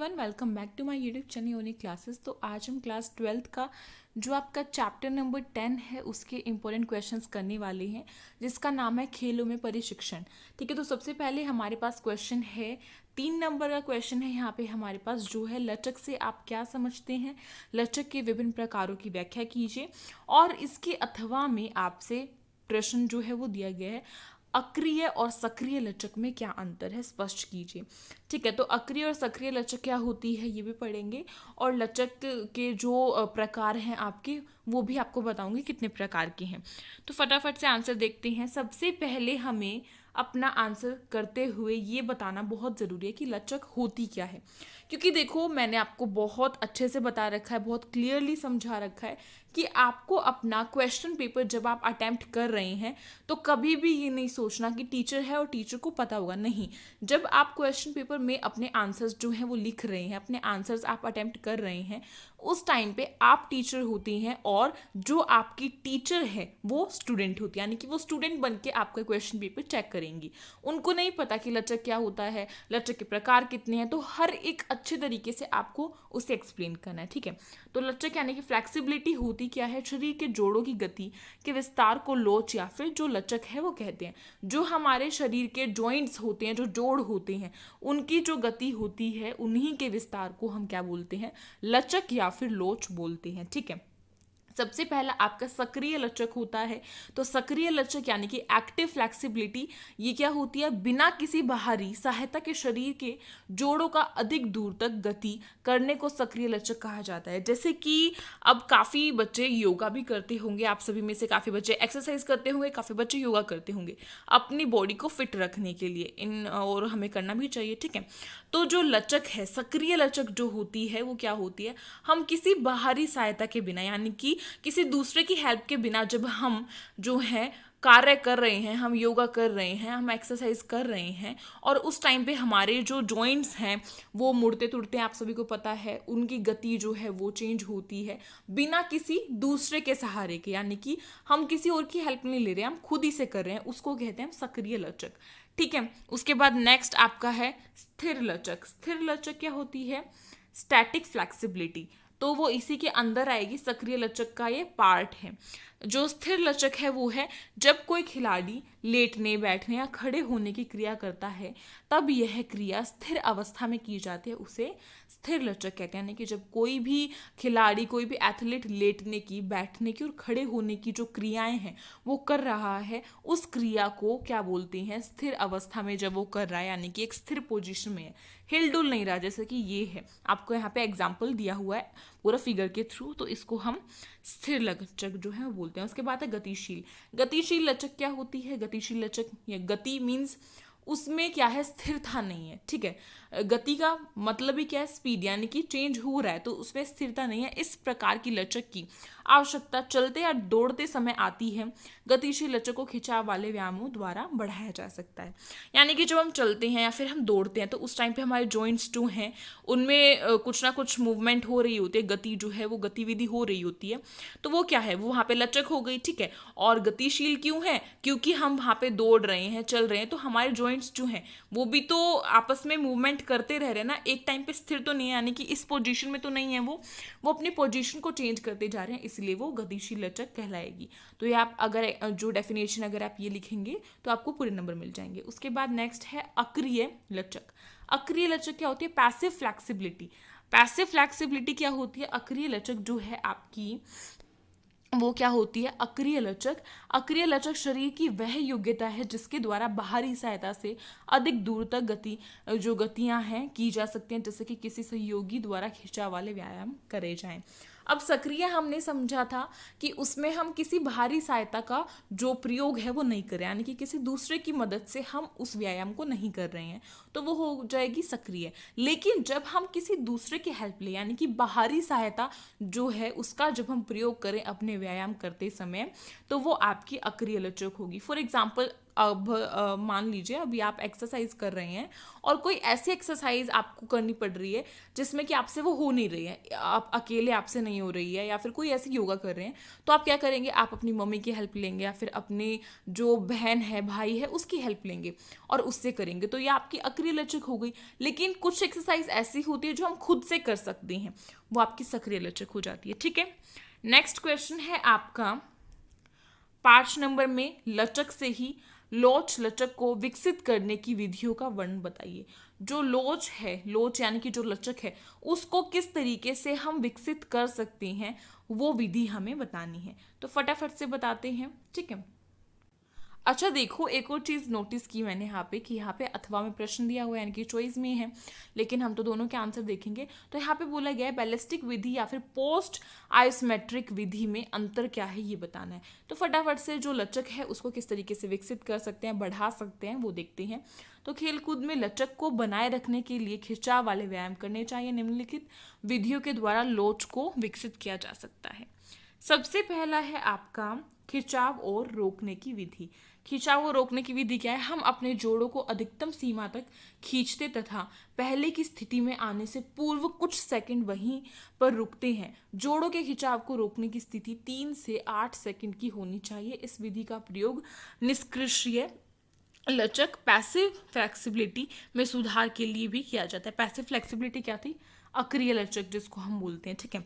Everyone, welcome back to my YouTube channel Yoni classes. तो आज हम क्लास 12th का जो आपका चैप्टर नंबर 10 है उसके इंपॉर्टेंट क्वेश्चंस करने वाले हैं, जिसका नाम है खेलों में प्रशिक्षण। ठीक है, तो सबसे पहले हमारे पास क्वेश्चन है, 3 नंबर का क्वेश्चन है यहाँ पे हमारे पास, जो है लचक से आप क्या समझते हैं, लचक के विभिन्न प्रकारों की व्याख्या कीजिए। और इसके अथवा में आपसे प्रश्न जो है वो दिया गया है, अक्रिय और सक्रिय लचक में क्या अंतर है, स्पष्ट कीजिए। ठीक है, तो अक्रिय और सक्रिय लचक क्या होती है ये भी पढ़ेंगे, और लचक के जो प्रकार हैं आपके वो भी आपको बताऊंगी कितने प्रकार के हैं। तो फटाफट से आंसर देखते हैं। सबसे पहले हमें अपना आंसर करते हुए ये बताना बहुत ज़रूरी है कि लचक होती क्या है, क्योंकि देखो मैंने आपको बहुत अच्छे से बता रखा है, बहुत क्लियरली समझा रखा है कि आपको अपना क्वेश्चन पेपर जब आप अटेम्प्ट कर रहे हैं तो कभी भी ये नहीं सोचना कि टीचर है और टीचर को पता होगा। नहीं, जब आप क्वेश्चन पेपर में अपने आंसर्स जो हैं वो लिख रहे हैं, अपने आंसर्स आप अटेम्प्ट कर रहे हैं, उस टाइम पे आप टीचर होती हैं और जो आपकी टीचर है वो स्टूडेंट होती है, यानी कि वो स्टूडेंट बन के आपका क्वेश्चन पेपर चेक करेंगी। उनको नहीं पता कि लचक क्या होता है, लचक के प्रकार कितने हैं, तो हर एक अच्छे तरीके से आपको उसे एक्सप्लेन करना है। ठीक है, तो लचक यानी कि फ्लेक्सिबिलिटी होती क्या है, शरीर के जोड़ों की गति के विस्तार को लोच या फिर जो लचक है वो कहते हैं। जो हमारे शरीर के जॉइंट्स होते हैं, जो जोड़ होते हैं, उनकी जो गति होती है, उन्हीं के विस्तार को हम क्या बोलते हैं, लचक या फिर लोच बोलते हैं। ठीक है, सबसे पहला आपका सक्रिय लचक होता है। तो सक्रिय लचक यानी कि एक्टिव फ्लेक्सिबिलिटी, ये क्या होती है, बिना किसी बाहरी सहायता के शरीर के जोड़ों का अधिक दूर तक गति करने को सक्रिय लचक कहा जाता है। जैसे कि अब काफ़ी बच्चे योगा भी करते होंगे, आप सभी में से काफ़ी बच्चे एक्सरसाइज करते होंगे, काफ़ी बच्चे योगा करते होंगे अपनी बॉडी को फिट रखने के लिए, और हमें करना भी चाहिए। ठीक है, तो जो लचक है, सक्रिय लचक जो होती है वो क्या होती है, हम किसी बाहरी सहायता के बिना, यानी कि किसी दूसरे की हेल्प के बिना जब हम जो है कार्य कर रहे हैं, हम योगा कर रहे हैं, हम एक्सरसाइज कर रहे हैं, और उस टाइम पे हमारे जो जॉइंट्स हैं वो मुड़ते तुड़ते हैं, आप सभी को पता है, उनकी गति जो है वो चेंज होती है बिना किसी दूसरे के सहारे के, यानी कि हम किसी और की हेल्प नहीं ले रहे हैं, हम खुद ही से कर रहे हैं, उसको कहते हैं सक्रिय लचक। ठीक है, उसके बाद नेक्स्ट आपका है स्थिर लचक। स्थिर लचक क्या होती है, स्टैटिक फ्लेक्सिबिलिटी, तो वो इसी के अंदर आएगी, सक्रिय लचक का ये पार्ट है। जो स्थिर लचक है वो है जब कोई खिलाड़ी लेटने, बैठने या खड़े होने की क्रिया करता है, तब यह क्रिया स्थिर अवस्था में की जाती है, उसे स्थिर लचक कहते हैं। यानी कि जब कोई भी खिलाड़ी, कोई भी एथलीट लेटने की, बैठने की और खड़े होने की जो क्रियाएं हैं वो कर रहा है, उस क्रिया को क्या बोलते हैं, स्थिर अवस्था में जब वो कर रहा है, यानी कि एक स्थिर पोजीशन में है, हिल डुल नहीं रहा, जैसे कि ये है, आपको यहाँ पे एग्जाम्पल दिया हुआ है पूरा फिगर के थ्रू, तो इसको हम स्थिर लचक जो है वो बोलते हैं। उसके बाद है गतिशील। गतिशील लचक क्या होती है, गतिशील लचक या गति मीन्स उसमें क्या है, स्थिरता नहीं है। ठीक है, गति का मतलब ही क्या है, स्पीड, यानी कि चेंज हो रहा है, तो उसमें स्थिरता नहीं है। इस प्रकार की लचक की आवश्यकता चलते या दौड़ते समय आती है। गतिशील लचक को खिंचाव वाले व्यायामों द्वारा बढ़ाया जा सकता है। यानी कि जब हम चलते हैं या फिर हम दौड़ते हैं तो उस टाइम पे हमारे जॉइंट्स जो हैं उनमें कुछ ना कुछ मूवमेंट हो रही होती है, गति जो है वो गतिविधि हो रही होती है, तो वो क्या है, वो वहाँ पे लचक हो गई। ठीक है, और गतिशील क्यों है, क्योंकि हम वहाँ पे दौड़ रहे हैं, चल रहे हैं, तो हमारे जॉइंट्स जो हैं वो भी तो आपस में मूवमेंट करते रह रहे हैं ना, एक टाइम पे स्थिर तो नहीं है, यानी कि इस पोजीशन में तो नहीं है, वो अपनी पोजीशन को चेंज करते जा रहे हैं, इसलिए वो गतिशील लचक कहलाएगी। तो ये आप अगर जो डेफिनेशन अगर आप ये लिखेंगे तो आपको पूरे नंबर मिल जाएंगे। उसके बाद नेक्स्ट है अक्रिय लचक। अक्रिय लचक क्या होती है, पैसिव फ्लेक्सिबिलिटी। पैसिव फ्लेक्सिबिलिटी क्या होती है, अक्रिय लचक जो है आपकी वो क्या होती है, अक्रिय लचक। अक्रिय लचक शरीर की वह योग्यता है जिसके द्वारा बाहरी सहायता से अधिक दूर तक जो गतियां हैं की जा सकती हैं, जैसे कि किसी सहयोगी द्वारा खिंचाव वाले व्यायाम करे जाएं। अब सक्रिय हमने समझा था कि उसमें हम किसी बाहरी सहायता का जो प्रयोग है वो नहीं कर रहे हैं, यानी कि किसी दूसरे की मदद से हम उस व्यायाम को नहीं कर रहे हैं, तो वो हो जाएगी सक्रिय। लेकिन जब हम किसी दूसरे की हेल्प ले, यानी कि बाहरी सहायता जो है उसका जब हम प्रयोग करें अपने व्यायाम करते समय, तो वो आपकी अक्रिय लचक होगी। फॉर एग्जाम्पल अब मान लीजिए अभी आप एक्सरसाइज कर रहे हैं और कोई ऐसी एक्सरसाइज आपको करनी पड़ रही है जिसमें कि आपसे वो हो नहीं रही है, आप अकेले आपसे नहीं हो रही है, या फिर कोई ऐसी योगा कर रहे हैं, तो आप क्या करेंगे, आप अपनी मम्मी की हेल्प लेंगे या फिर अपनी जो बहन है भाई है उसकी हेल्प लेंगे और उससे करेंगे। तो ये आपकी अक्रिय लचक हो गई। लेकिन कुछ एक्सरसाइज ऐसी होती है जो हम खुद से कर सकते हैं, वो आपकी सक्रिय लचक हो जाती है। ठीक है, नेक्स्ट क्वेश्चन है आपका 5 नंबर में, लचक से ही लोच लचक को विकसित करने की विधियों का वर्णन बताइए। जो लोच है, लोच यानी कि जो लचक है, उसको किस तरीके से हम विकसित कर सकते हैं वो विधि हमें बतानी है। तो फटाफट से बताते हैं। ठीक है, अच्छा देखो, एक और चीज़ नोटिस की मैंने यहाँ पे कि यहाँ पे अथवा में प्रश्न दिया हुआ है यानी कि चॉइस में है, लेकिन हम तो दोनों के आंसर देखेंगे। तो यहाँ पे बोला गया है बैलिस्टिक विधि या फिर पोस्ट आइसमेट्रिक विधि में अंतर क्या है ये बताना है। तो फटाफट से जो लचक है उसको किस तरीके से विकसित कर सकते हैं, बढ़ा सकते हैं, वो देखते हैं। तो खेलकूद में लचक को बनाए रखने के लिए खिंचाव वाले व्यायाम करने चाहिए। निम्नलिखित विधियों के द्वारा लोच को विकसित किया जा सकता है। सबसे पहला है आपका खिंचाव और रोकने की विधि। खिंचाव और रोकने की विधि क्या है, हम अपने जोड़ों को अधिकतम सीमा तक खींचते तथा पहले की स्थिति में आने से पूर्व कुछ सेकंड वहीं पर रुकते हैं। जोड़ों के खिंचाव को रोकने की स्थिति 3 से 8 सेकंड की होनी चाहिए। इस विधि का प्रयोग निष्क्रिय लचक पैसिव फ्लेक्सिबिलिटी में सुधार के लिए भी किया जाता है। पैसिव फ्लेक्सिबिलिटी क्या थी, अक्रिय लचक जिसको हम बोलते हैं। ठीक है,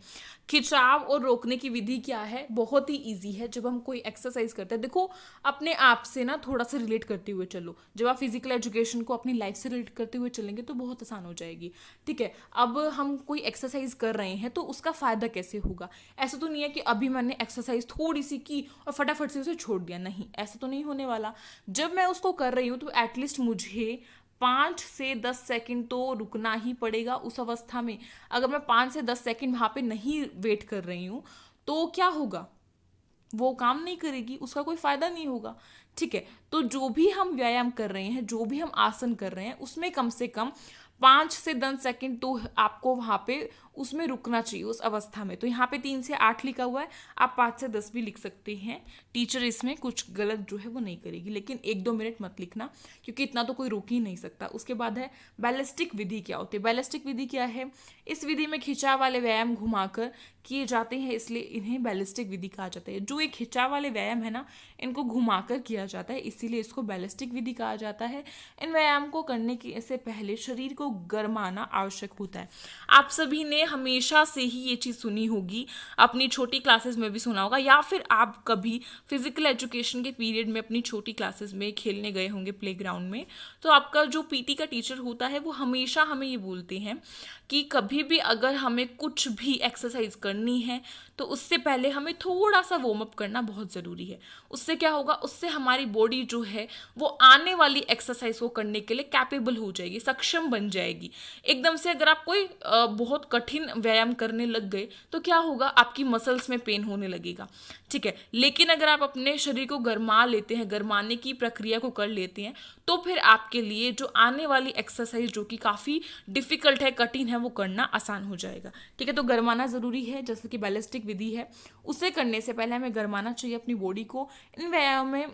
खिंचाव और रोकने की विधि क्या है, बहुत ही इजी है। जब हम कोई एक्सरसाइज करते हैं, देखो अपने आप से ना थोड़ा सा रिलेट करते हुए चलो, जब आप फिजिकल एजुकेशन को अपनी लाइफ से रिलेट करते हुए चलेंगे तो बहुत आसान हो जाएगी। ठीक है, अब हम कोई एक्सरसाइज कर रहे हैं तो उसका फायदा कैसे होगा, ऐसा तो नहीं है कि अभी मैंने एक्सरसाइज थोड़ी सी की और फटाफट से उसे छोड़ दिया, नहीं, ऐसा तो नहीं होने वाला। जब मैं उसको कर रही हूँ तो एटलीस्ट मुझे 5 से 10 सेकंड तो रुकना ही पड़ेगा उस अवस्था में। अगर मैं 5 से 10 सेकंड वहां पे नहीं वेट कर रही हूँ तो क्या होगा, वो काम नहीं करेगी, उसका कोई फायदा नहीं होगा। ठीक है, तो जो भी हम व्यायाम कर रहे हैं, जो भी हम आसन कर रहे हैं, उसमें कम से कम 5 से 10 सेकंड तो आपको वहां पे उसमें रुकना चाहिए उस अवस्था में। तो यहाँ पे 3 से 8 लिखा हुआ है, आप 5 से 10 भी लिख सकते हैं। टीचर इसमें कुछ गलत जो है वो नहीं करेगी, लेकिन 1-2 मिनट मत लिखना क्योंकि इतना तो कोई रोक ही नहीं सकता। उसके बाद है बैलिस्टिक विधि क्या होती है। बैलिस्टिक विधि क्या है, इस विधि में खिंचाव वाले व्यायाम घुमाकर किए जाते हैं, इसलिए इन्हें बैलिस्टिक विधि कहा जाता है। जो ये खिंचाव वाले व्यायाम है ना, इनको घुमाकर किया जाता है, इसीलिए इसको बैलिस्टिक विधि कहा जाता है। इन व्यायाम को करने के से पहले शरीर को गरमाना आवश्यक होता है। आप सभी ने हमेशा से ही ये चीज़ सुनी होगी, अपनी छोटी क्लासेस में भी सुना होगा, या फिर आप कभी फिजिकल एजुकेशन के पीरियड में अपनी छोटी क्लासेस में खेलने गए होंगे प्लेग्राउंड में। तो आपका जो पीटी का टीचर होता है वो हमेशा हमें ये बोलते हैं कि कभी भी अगर हमें कुछ भी एक्सरसाइज करनी है तो उससे पहले हमें थोड़ा सा वार्म अप करना बहुत ज़रूरी है। उससे क्या होगा, उससे हमारी बॉडी जो है वो आने वाली एक्सरसाइज को करने के लिए कैपेबल हो जाएगी, सक्षम बन जाएगी। एकदम से अगर आप कोई बहुत कठिन व्यायाम करने लग गए तो क्या होगा, आपकी मसल्स में पेन होने लगेगा। ठीक है, लेकिन अगर आप अपने शरीर को गरमा लेते हैं, गरमाने की प्रक्रिया को कर लेते हैं, तो फिर आपके लिए जो आने वाली एक्सरसाइज जो कि काफ़ी डिफिकल्ट है, कठिन है, वो करना आसान हो जाएगा। ठीक है, तो गरमाना ज़रूरी है। जैसे कि बैलिस्टिक विधि है, उसे करने से पहले हमें गरमाना चाहिए अपनी बॉडी को। इन व्यायाम में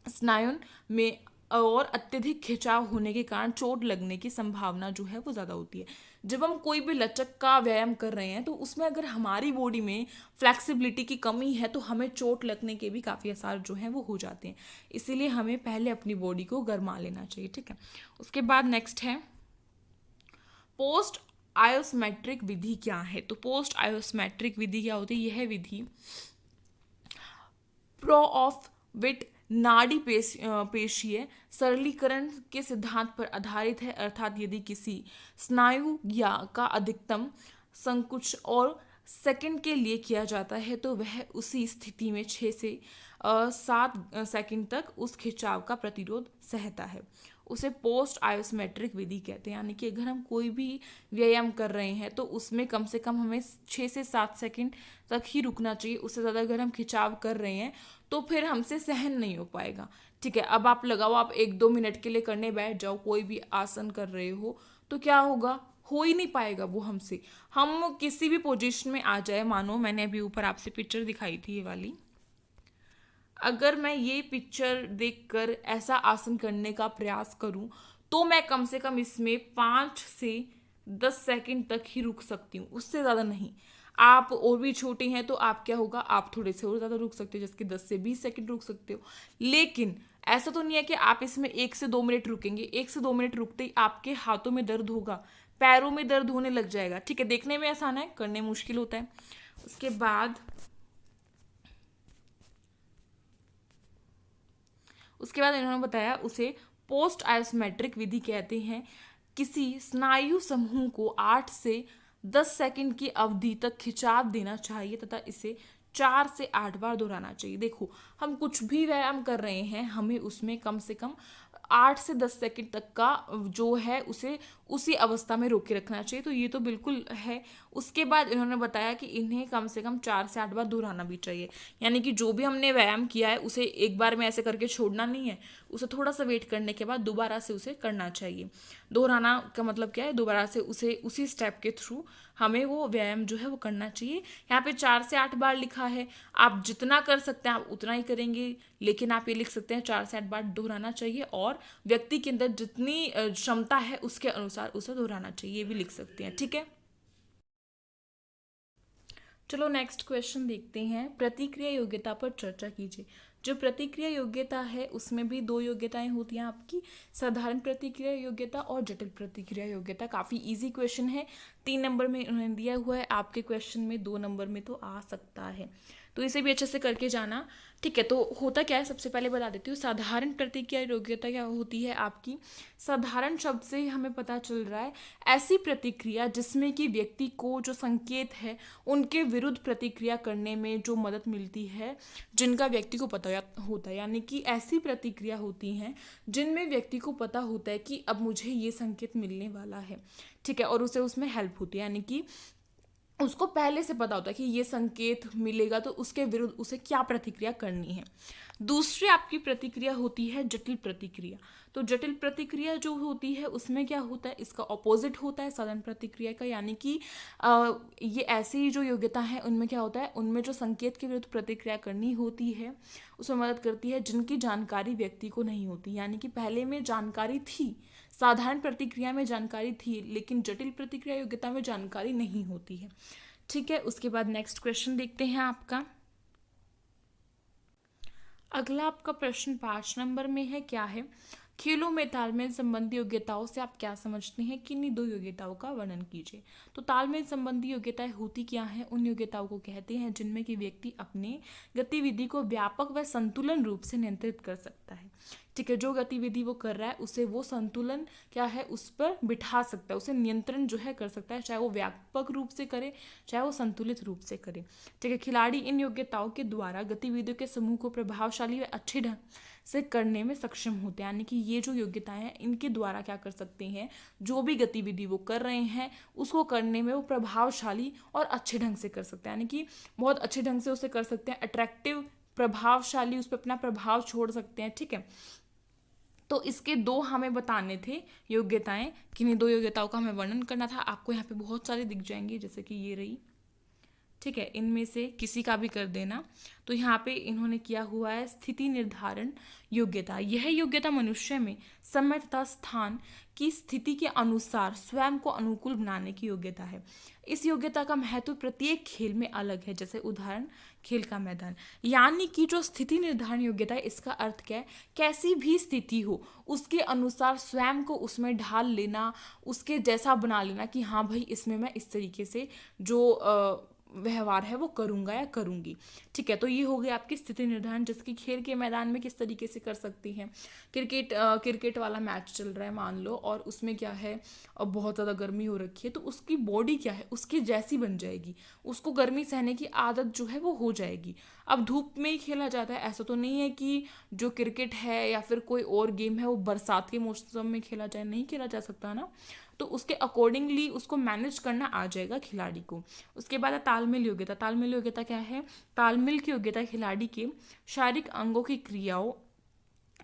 स्नायु में और अत्यधिक खिंचाव होने के कारण चोट लगने की संभावना जो है वो ज़्यादा होती है। जब हम कोई भी लचक का व्यायाम कर रहे हैं तो उसमें अगर हमारी बॉडी में फ्लेक्सिबिलिटी की कमी है तो हमें चोट लगने के भी काफ़ी आसार जो हैं वो हो जाते हैं। इसीलिए हमें पहले अपनी बॉडी को गरमा लेना चाहिए। ठीक है, उसके बाद नेक्स्ट है पोस्ट आयोस्मेट्रिक विधि क्या है। तो पोस्ट आयोस्मेट्रिक विधि क्या होती है, यह विधि प्रो ऑफ विट नाड़ी पेशीय सरलीकरण के सिद्धांत पर आधारित है। अर्थात यदि किसी स्नायु या का अधिकतम संकुच और सेकंड के लिए किया जाता है तो वह उसी स्थिति में 6 से 7 सेकंड तक उस खिंचाव का प्रतिरोध सहता है। उसे पोस्ट आयोस्मेट्रिक विधि कहते हैं। यानी कि अगर हम कोई भी व्यायाम कर रहे हैं तो उसमें कम से कम हमें 6 से 7 सेकंड तक ही रुकना चाहिए। उससे ज़्यादा अगर हम खिंचाव कर रहे हैं तो फिर हमसे सहन नहीं हो पाएगा। ठीक है, अब आप लगाओ, आप 1-2 मिनट के लिए करने बैठ जाओ, कोई भी आसन कर रहे हो, तो क्या होगा, हो ही नहीं पाएगा वो हमसे। हम किसी भी पोजीशन में आ जाए, मानो मैंने अभी ऊपर आपसे पिक्चर दिखाई थी ये वाली, अगर मैं ये पिक्चर देखकर ऐसा आसन करने का प्रयास करूं तो मैं कम से कम इसमें 5 से 10 सेकंड तक ही रुक सकती हूँ, उससे ज़्यादा नहीं। आप और भी छोटे हैं तो आप क्या होगा, आप थोड़े से और ज़्यादा रुक सकते हो, जैसे कि 10 से 20 सेकंड रुक सकते हो। लेकिन ऐसा तो नहीं है कि आप इसमें 1 से 2 मिनट रुकेंगे। 1 से 2 मिनट रुकते ही आपके हाथों में दर्द होगा, पैरों में दर्द होने लग जाएगा। ठीक है, देखने में आसान है, करने में मुश्किल होता है। उसके बाद इन्होंने बताया उसे पोस्ट आइसोमेट्रिक विधि कहते हैं। किसी स्नायु समूह को 8 से 10 सेकंड की अवधि तक खिंचाव देना चाहिए तथा इसे 4 से 8 बार दोहराना चाहिए। देखो, हम कुछ भी व्यायाम कर रहे हैं, हमें उसमें कम से कम 8 से 10 सेकंड तक का जो है उसे उसी अवस्था में रोके रखना चाहिए। तो ये तो बिल्कुल है। उसके बाद इन्होंने बताया कि इन्हें कम से कम 4 से 8 बार दोहराना भी चाहिए। यानी कि जो भी हमने व्यायाम किया है उसे एक बार में ऐसे करके छोड़ना नहीं है, उसे थोड़ा सा वेट करने के बाद दोबारा से उसे करना चाहिए। दोहराना का मतलब क्या है, दोबारा से उसे उसी स्टेप के थ्रू हमें वो व्यायाम जो है वो करना चाहिए। यहाँ पे 4 से 8 बार लिखा है, आप जितना कर सकते हैं आप उतना ही करेंगे, लेकिन आप ये लिख सकते हैं 4 से 8 बार दोहराना चाहिए और व्यक्ति के अंदर जितनी क्षमता है उसके अनुसार उसे दोहराना चाहिए, ये भी लिख सकते हैं। ठीक है, चलो नेक्स्ट क्वेश्चन देखते हैं। प्रतिक्रिया योग्यता पर चर्चा कीजिए। जो प्रतिक्रिया योग्यता है उसमें भी 2 योग्यताएं होती हैं आपकी, साधारण प्रतिक्रिया योग्यता और जटिल प्रतिक्रिया योग्यता। काफ़ी इजी क्वेश्चन है, 3 नंबर में उन्होंने दिया हुआ है, आपके क्वेश्चन में 2 नंबर में तो आ सकता है, तो इसे भी अच्छे से करके जाना। ठीक है, तो होता क्या है, सबसे पहले बता देती हूँ। साधारण प्रतिक्रिया योग्यता क्या होती है आपकी। साधारण शब्द से ही हमें पता चल रहा है ऐसी प्रतिक्रिया जिसमें कि व्यक्ति को जो संकेत है उनके विरुद्ध प्रतिक्रिया करने में जो मदद मिलती है, जिनका व्यक्ति को पता होता है। यानी कि ऐसी प्रतिक्रिया होती हैं जिनमें व्यक्ति को पता होता है कि अब मुझे ये संकेत मिलने वाला है। ठीक है, और उसे उसमें हेल्प होती है, यानी कि उसको पहले से पता होता है कि ये संकेत मिलेगा तो उसके विरुद्ध उसे क्या प्रतिक्रिया करनी है। दूसरी आपकी प्रतिक्रिया होती है जटिल प्रतिक्रिया। तो जटिल प्रतिक्रिया जो होती है उसमें क्या होता है, इसका ऑपोजिट होता है साधारण प्रतिक्रिया का। यानी कि ये ऐसी जो योग्यता है उनमें क्या होता है, उनमें जो संकेत के विरुद्ध प्रतिक्रिया करनी होती है उसमें मदद करती है जिनकी जानकारी व्यक्ति को नहीं होती। यानी कि पहले में जानकारी थी, साधारण प्रतिक्रिया में जानकारी थी, लेकिन जटिल प्रतिक्रिया योग्यता में जानकारी नहीं होती है। ठीक है, उसके बाद नेक्स्ट क्वेश्चन देखते हैं आपका। अगला आपका प्रश्न 5 नंबर में है, क्या है, खेलों में तालमेल संबंधी योग्यताओं से आप क्या समझते हैं, किन्हीं 2 योग्यताओं का वर्णन कीजिए। तो तालमेल संबंधी योग्यताएं होती क्या हैं, उन योग्यताओं को कहते हैं जिनमें कि व्यक्ति अपने गतिविधि को व्यापक व संतुलन रूप से नियंत्रित कर सकता है। ठीक है, जो गतिविधि वो कर रहा है उसे वो संतुलन क्या है उस पर बिठा सकता है, उसे नियंत्रण जो है कर सकता है, चाहे वो व्यापक रूप से करे चाहे वो संतुलित रूप से करे। ठीक है, खिलाड़ी इन योग्यताओं के द्वारा गतिविधियों के समूह को प्रभावशाली व अच्छे ढंग से करने में सक्षम होते हैं। यानी कि ये जो योग्यताएं हैं इनके द्वारा क्या कर सकते हैं, जो भी गतिविधि वो कर रहे हैं उसको करने में वो प्रभावशाली और अच्छे ढंग से कर सकते हैं। यानी कि बहुत अच्छे ढंग से उसे कर सकते हैं, अट्रैक्टिव, प्रभावशाली, उस पर अपना प्रभाव छोड़ सकते हैं। ठीक है, तो इसके 2 हमें बताने थे योग्यताएं, किन्हीं 2 योग्यताओं का हमें वर्णन करना था। आपको यहाँ पे बहुत सारे दिख जाएंगे, जैसे कि ये रही। ठीक है, इनमें से किसी का भी कर देना। तो यहाँ पे इन्होंने किया हुआ है स्थिति निर्धारण योग्यता। यह योग्यता मनुष्य में समय तथा स्थान की स्थिति के अनुसार स्वयं को अनुकूल बनाने की योग्यता है। इस योग्यता का महत्व प्रत्येक खेल में अलग है, जैसे उदाहरण खेल का मैदान। यानी कि जो स्थिति निर्धारण योग्यता है इसका अर्थ क्या है, कैसी भी स्थिति हो उसके अनुसार स्वयं को उसमें ढाल लेना, उसके जैसा बना लेना कि हाँ भाई इसमें मैं इस तरीके से जो व्यवहार है वो करूंगा या करूंगी। ठीक है, तो ये हो गया आपकी स्थिति निर्धारण, जैसे कि खेल के मैदान में किस तरीके से कर सकती हैं। क्रिकेट वाला मैच चल रहा है मान लो, और उसमें क्या है, अब बहुत ज़्यादा गर्मी हो रखी है, तो उसकी बॉडी क्या है उसकी जैसी बन जाएगी, उसको गर्मी सहने की आदत जो है वो हो जाएगी। अब धूप में ही खेला जाता है, ऐसा तो नहीं है कि जो क्रिकेट है या फिर कोई और गेम है वो बरसात के मौसम में खेला जाए, नहीं खेला जा सकता ना। तो उसके अकॉर्डिंगली उसको मैनेज करना आ जाएगा खिलाड़ी को। उसके बाद है तालमेल योग्यता। तालमेल योग्यता क्या है, तालमेल की योग्यता खिलाड़ी के शारीरिक अंगों की क्रियाओं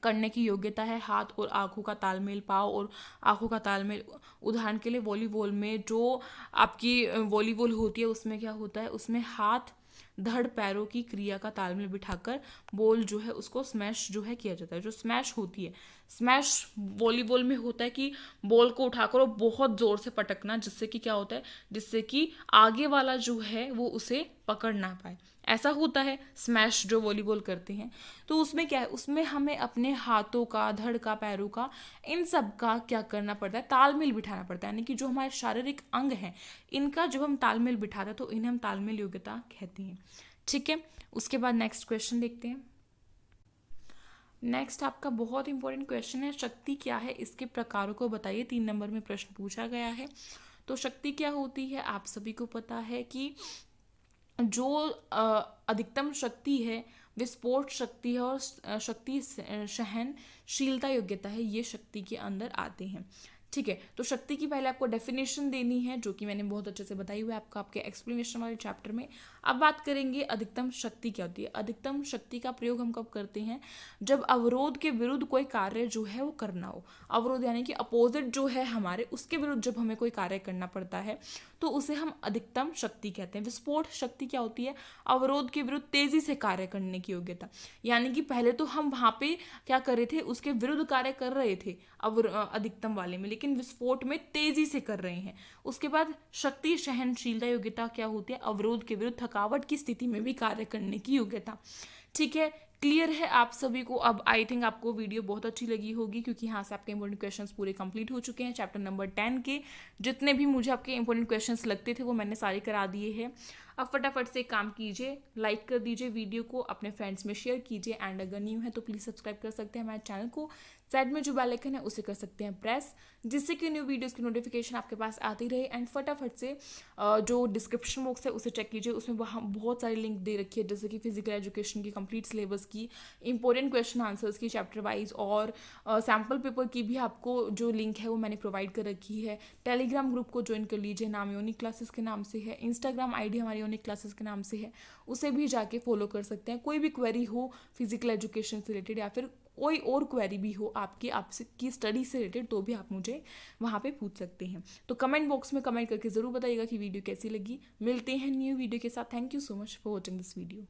करने की योग्यता है। हाथ और आंखों का तालमेल, पाँव और आंखों का तालमेल। उदाहरण के लिए वॉलीबॉल में जो आपकी वॉलीबॉल होती है उसमें क्या होता है, उसमें हाथ धड़ पैरों की क्रिया का तालमेल बिठाकर बॉल जो है उसको स्मैश जो है किया जाता है। जो स्मैश होती है, स्मैश वॉलीबॉल में होता है कि बॉल को उठाकर और बहुत जोर से पटकना, जिससे कि क्या होता है, जिससे कि आगे वाला जो है वो उसे पकड़ ना पाए, ऐसा होता है स्मैश जो वॉलीबॉल करते हैं। तो उसमें क्या है, उसमें हमें अपने हाथों का, धड़ का, पैरों का, इन सब का क्या करना पड़ता है, तालमेल बिठाना पड़ता है। यानी कि जो हमारे शारीरिक अंग हैं इनका जब हम तालमेल बिठाते हैं तो इन्हें हम तालमेल योग्यता कहते हैं। ठीक है, उसके बाद नेक्स्ट क्वेश्चन देखते हैं। नेक्स्ट आपका बहुत इंपॉर्टेंट क्वेश्चन है, शक्ति क्या है, इसके प्रकारों को बताइए। 3 नंबर में प्रश्न पूछा गया है। तो शक्ति क्या होती है, आप सभी को पता है कि जो अधिकतम शक्ति है, विस्फोट शक्ति है और शक्ति सहनशीलता योग्यता है, ये शक्ति के अंदर आते हैं। ठीक है, तो शक्ति की पहले आपको डेफिनेशन देनी है, जो कि मैंने बहुत अच्छे से बताई हुई है आपको आपके एक्सप्लेनेशन वाले चैप्टर में। अब बात करेंगे अधिकतम शक्ति क्या होती है। अधिकतम शक्ति का प्रयोग हम कब करते हैं, जब अवरोध के विरुद्ध कोई कार्य जो है वो करना हो। अवरोध यानी कि अपोजिट जो है हमारे, उसके विरुद्ध जब हमें कोई कार्य करना पड़ता है तो उसे हम अधिकतम शक्ति कहते हैं। विस्फोट शक्ति क्या होती है, अवरोध के विरुद्ध तेजी से कार्य करने की योग्यता। यानी कि पहले तो हम वहां पे क्या कर रहे थे, उसके विरुद्ध कार्य कर रहे थे अधिकतम वाले में, लेकिन विस्फोट में तेजी से कर रहे हैं। उसके बाद शक्ति सहनशीलता योग्यता क्या होती है, अवरोध के विरुद्ध थकावट की स्थिति में भी कार्य करने की योग्यता। ठीक है, क्लियर है आप सभी को। अब आई थिंक आपको वीडियो बहुत अच्छी लगी होगी, क्योंकि यहाँ से आपके इंपॉर्टेंट क्वेश्चंस पूरे कंप्लीट हो चुके हैं। चैप्टर नंबर 10 के जितने भी मुझे आपके इंपॉर्टेंट क्वेश्चंस लगते थे वो मैंने सारे करा दिए हैं। अब फटाफट से काम कीजिए, लाइक कर दीजिए वीडियो को, अपने फ्रेंड्स में शेयर कीजिए, एंड अगर न्यू है तो प्लीज़ सब्सक्राइब कर सकते हैं हमारे चैनल को। साइड में जो बेल आइकन है उसे कर सकते हैं प्रेस, जिससे कि न्यू वीडियोस की नोटिफिकेशन आपके पास आती रहे। एंड फटाफट से जो डिस्क्रिप्शन बॉक्स है उसे चेक कीजिए, उसमें वहाँ बहुत सारी लिंक दे रखी है, जैसे कि फिजिकल एजुकेशन की कंप्लीट सिलेबस की, इंपॉर्टेंट क्वेश्चन आंसर्स की चैप्टर वाइज, और सैम्पल पेपर की भी आपको जो लिंक है वो मैंने प्रोवाइड कर रखी है। टेलीग्राम ग्रुप को ज्वाइन कर लीजिए, नाम यूनिक क्लासेस के नाम से है। इंस्टाग्राम आईडी हमारी यूनिक क्लासेस के नाम से है, उसे भी जाके फॉलो कर सकते हैं। कोई भी क्वेरी हो फिजिकल एजुकेशन से रिलेटेड या फिर कोई और क्वेरी भी हो आपकी स्टडी से रिलेटेड, तो भी आप मुझे वहाँ पे पूछ सकते हैं। तो कमेंट बॉक्स में कमेंट करके ज़रूर बताइएगा कि वीडियो कैसी लगी। मिलते हैं न्यू वीडियो के साथ। Thank you so much for watching this video.